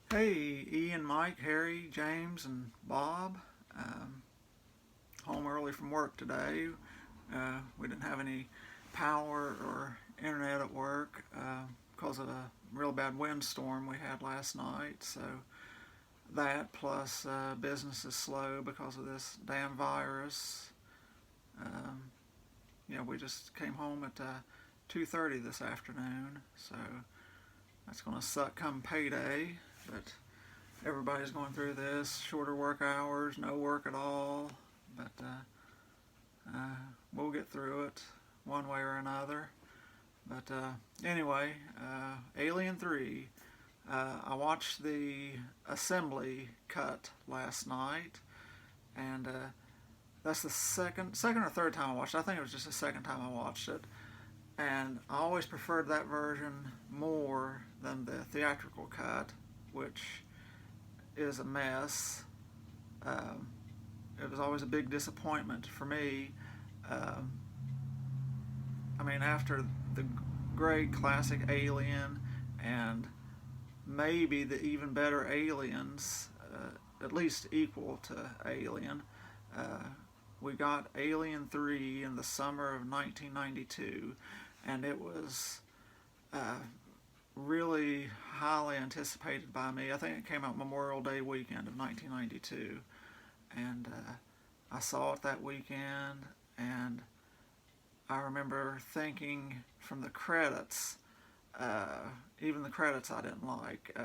Hey, Ian, Mike, Harry, James, and Bob. Um, Home early from work today. We didn't have any power or internet at work because of a real bad windstorm we had last night. So that plus business is slow because of this damn virus. Um, we just came home at 2:30 this afternoon. So that's going to suck come payday. But everybody's going through this. Shorter work hours, no work at all. But we'll get through it one way or another. But anyway, Alien 3. I watched the assembly cut last night, and that's the second or third time I watched it. I think it was just the second time I watched it, and I always preferred that version more than the theatrical cut, which is a mess. Um, it was always a big disappointment for me. Um, I mean, after the great classic Alien and maybe the even better Aliens, at least equal to Alien, uh, we got Alien 3 in the summer of 1992, and it was uh, really highly anticipated by me. I think it came out Memorial Day weekend of 1992, and I saw it that weekend, and I remember thinking from the credits, even the credits I didn't like.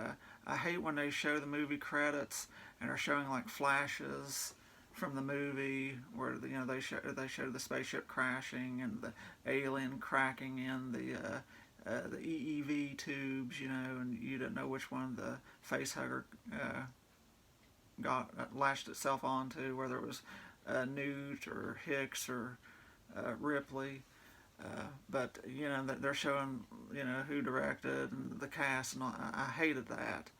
I hate when they show the movie credits and are showing like flashes from the movie where they show the spaceship crashing and the alien cracking in the EEV tubes, and you didn't know which one the facehugger got lashed itself onto, whether it was Newt or Hicks or Ripley. But they're showing who directed and the cast, and I hated that.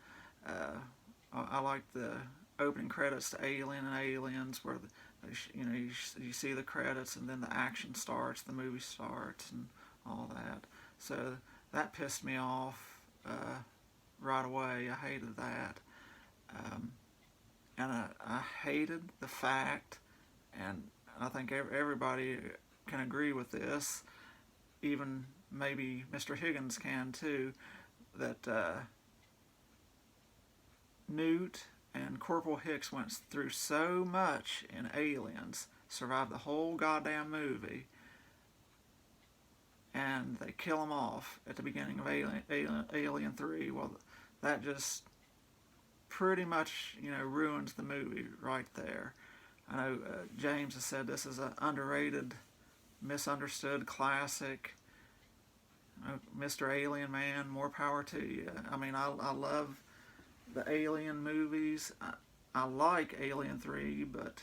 I liked the opening credits to Alien and Aliens, where you see the credits and then the action starts, the movie starts, and all that. So that pissed me off right away. I hated that. Um, and I hated the fact, and I think everybody can agree with this, even maybe Mr. Higgins can too, that Newt and Corporal Hicks went through so much in Aliens, survived the whole goddamn movie, and they kill him off at the beginning of Alien 3. Well, that just pretty much ruins the movie right there. I know James has said this is an underrated, misunderstood classic. Mr. Alien Man, more power to you. I mean, I love the Alien movies. I like Alien 3, but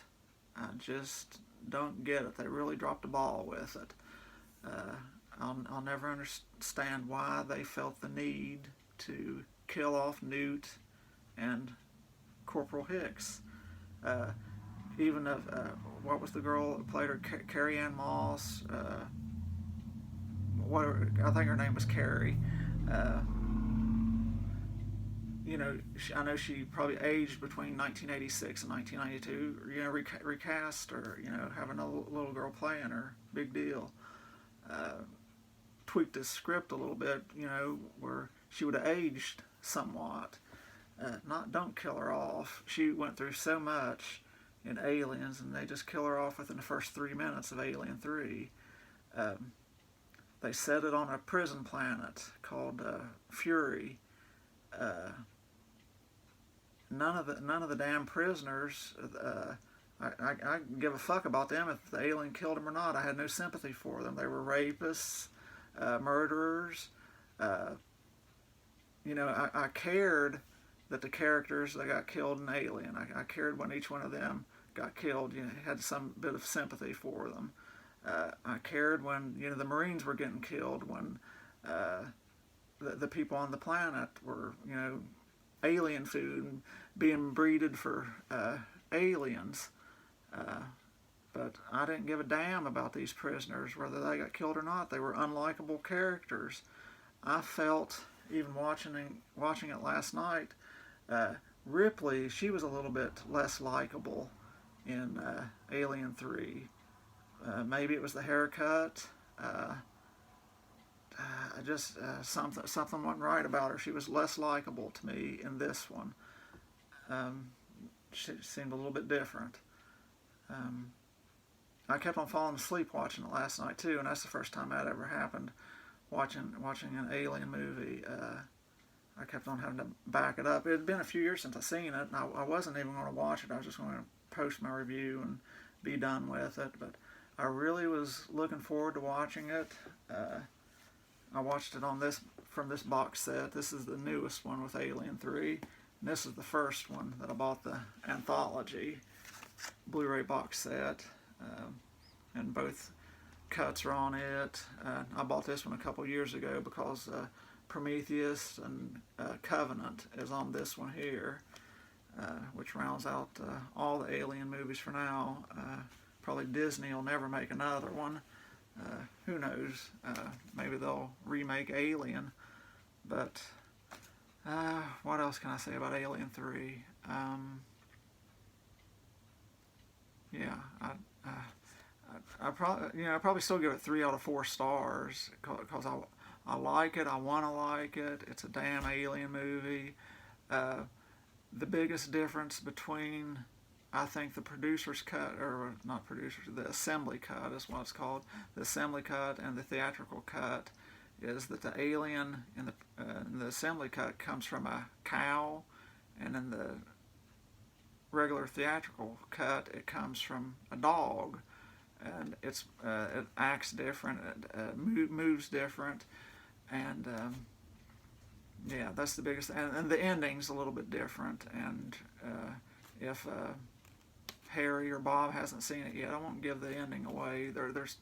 I just don't get it. They really dropped the ball with it. I'll never understand why they felt the need to kill off Newt and Corporal Hicks. Even if, what was the girl that played her? Carrie Ann Moss. I think her name was Carrie. Uh, I know she probably aged between 1986 and 1992. Recast or have another little girl playing her. Big deal. Tweaked the script a little bit, where she would have aged somewhat. Not don't kill her off. She went through so much in Aliens, and they just kill her off within the first 3 minutes of Alien 3. Um, they set it on a prison planet called Fury. Uh, none of the damn prisoners. I give a fuck about them if the alien killed them or not. I had no sympathy for them. They were rapists, murderers. I cared that the characters that got killed in Alien, I cared when each one of them got killed. Had some bit of sympathy for them. I cared when the Marines were getting killed, when the people on the planet were alien food and being breeded for aliens. But I didn't give a damn about these prisoners, whether they got killed or not. They were unlikable characters. I felt, even watching it last night, Uh, Ripley, she was a little bit less likable in Alien 3. Maybe it was the haircut. I just something wasn't right about her. She was less likable to me in this one. Um, she seemed a little bit different. Um, I kept on falling asleep watching it last night too, and that's the first time that ever happened. Watching an alien movie, I kept on having to back it up. It had been a few years since I seen it, and I wasn't even going to watch it. I was just going to post my review and be done with it. But I really was looking forward to watching it. I watched it from this box set. This is the newest one with Alien 3. And this is the first one that I bought, the anthology Blu-ray box set. And both cuts are on it. I bought this one a couple years ago because Prometheus and Covenant is on this one here, which rounds out all the Alien movies for now. Probably Disney will never make another one. Who knows? Maybe they'll remake Alien. But what else can I say about Alien 3? Yeah, I probably still give it 3 out of 4 stars because I like it. I want to like it. It's a damn alien movie. The biggest difference between, I think, the producer's cut, or not producers, the assembly cut is what it's called, the assembly cut and the theatrical cut, is that the alien in the assembly cut comes from a cow, and in the regular theatrical cut it comes from a dog, and it acts different, it moves different, and yeah, that's the biggest. And the ending's a little bit different, and if Harry or Bob hasn't seen it yet, I won't give the ending away. There's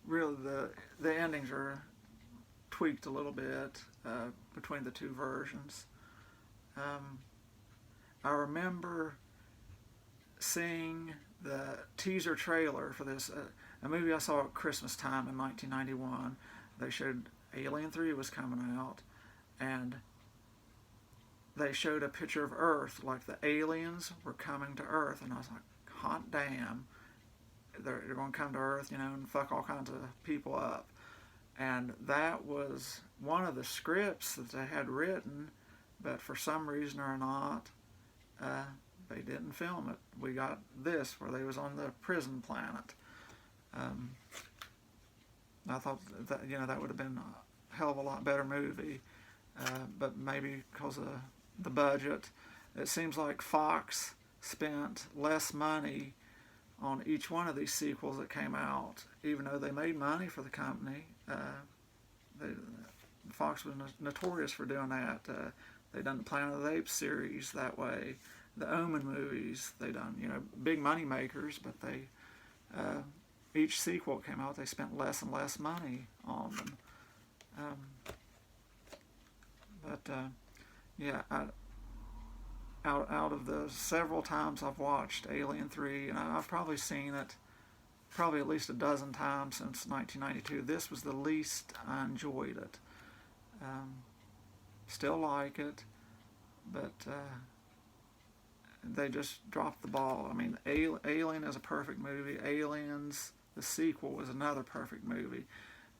really the endings are tweaked a little bit between the two versions. I remember seeing the teaser trailer for this, a movie I saw at Christmas time in 1991. They showed Alien 3 was coming out, and they showed a picture of Earth, like the aliens were coming to Earth, and I was like, hot damn, they're going to come to Earth, and fuck all kinds of people up. And that was one of the scripts that they had written, but for some reason or not, they didn't film it. We got this, where they was on the prison planet. I thought that that would have been a hell of a lot better movie, but maybe because of the budget, it seems like Fox spent less money on each one of these sequels that came out, even though they made money for the company. Fox was notorious for doing that. They done the Planet of the Apes series that way. The Omen movies, they done, big money makers, but they, each sequel that came out, they spent less and less money on them. Yeah, out of the several times I've watched Alien 3, and I've probably seen it probably at least a dozen times since 1992, this was the least I enjoyed it. Still like it, but they just dropped the ball. I mean, Alien is a perfect movie. Aliens, the sequel, was another perfect movie.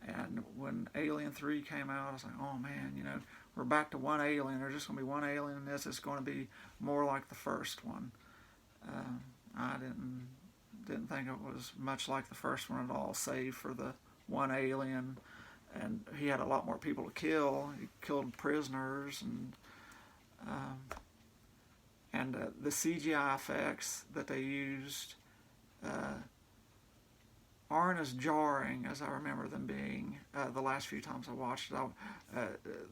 And when Alien 3 came out, I was like, oh man, we're back to one alien. There's just going to be one alien in this. It's going to be more like the first one. I didn't think it was much like the first one at all, save for the one alien. And he had a lot more people to kill. He killed prisoners, and the CGI effects that they used aren't as jarring as I remember them being the last few times I watched it.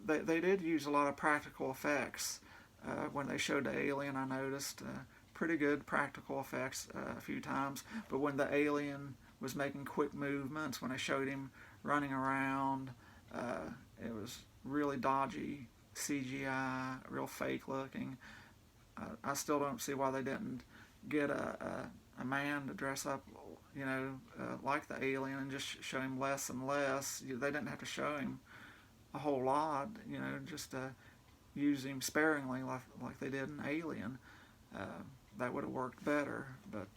They did use a lot of practical effects when they showed the alien. I noticed pretty good practical effects a few times, but when the alien was making quick movements, when they showed him running around, it was really dodgy CGI, real fake looking. I still don't see why they didn't get a man to dress up, like the alien, and just show him less and less. They didn't have to show him a whole lot, just used him sparingly like they did in Alien, that would have worked better. But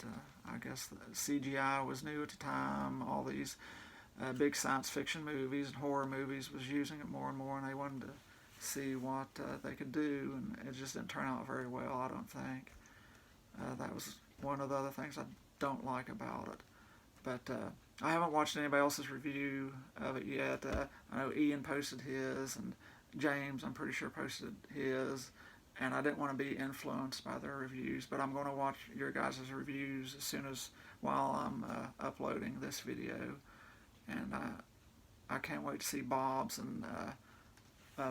I guess the CGI was new at the time. All these big science fiction movies and horror movies was using it more and more, and they wanted to see what they could do, and it just didn't turn out very well, I don't think. That was one of the other things I don't like about it. But I haven't watched anybody else's review of it yet. I know Ian posted his, and James, I'm pretty sure, posted his, and I didn't want to be influenced by their reviews, but I'm going to watch your guys' reviews as soon as while I'm uploading this video, and I can't wait to see Bob's and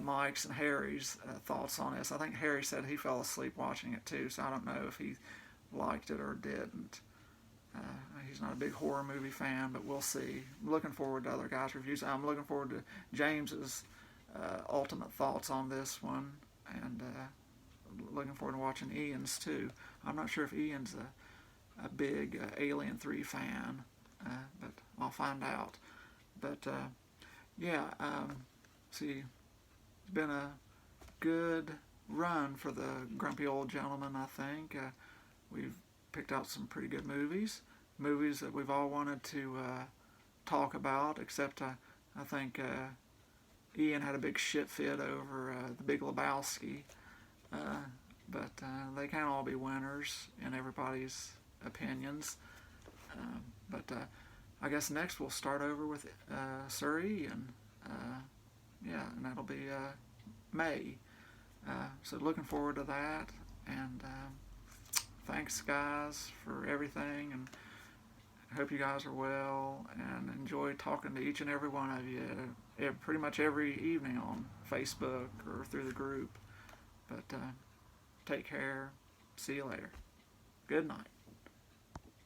Mike's and Harry's thoughts on this. I think Harry said he fell asleep watching it too, so I don't know if he liked it or didn't. He's not a big horror movie fan, but we'll see. I'm looking forward to other guys' reviews. I'm looking forward to James's ultimate thoughts on this one, and looking forward to watching Ian's too. I'm not sure if Ian's a big Alien 3 fan, but I'll find out. But yeah, see, it's been a good run for the grumpy old gentleman, I think. We've picked out some pretty good movies that we've all wanted to talk about, except I think Ian had a big shit fit over The Big Lebowski, but they can't all be winners in everybody's opinions. But I guess next we'll start over with Sir Ian, yeah, and that'll be May. So looking forward to that, and thanks guys for everything, and I hope you guys are well, and enjoy talking to each and every one of you pretty much every evening on Facebook or through the group. But take care. See you later. Good night.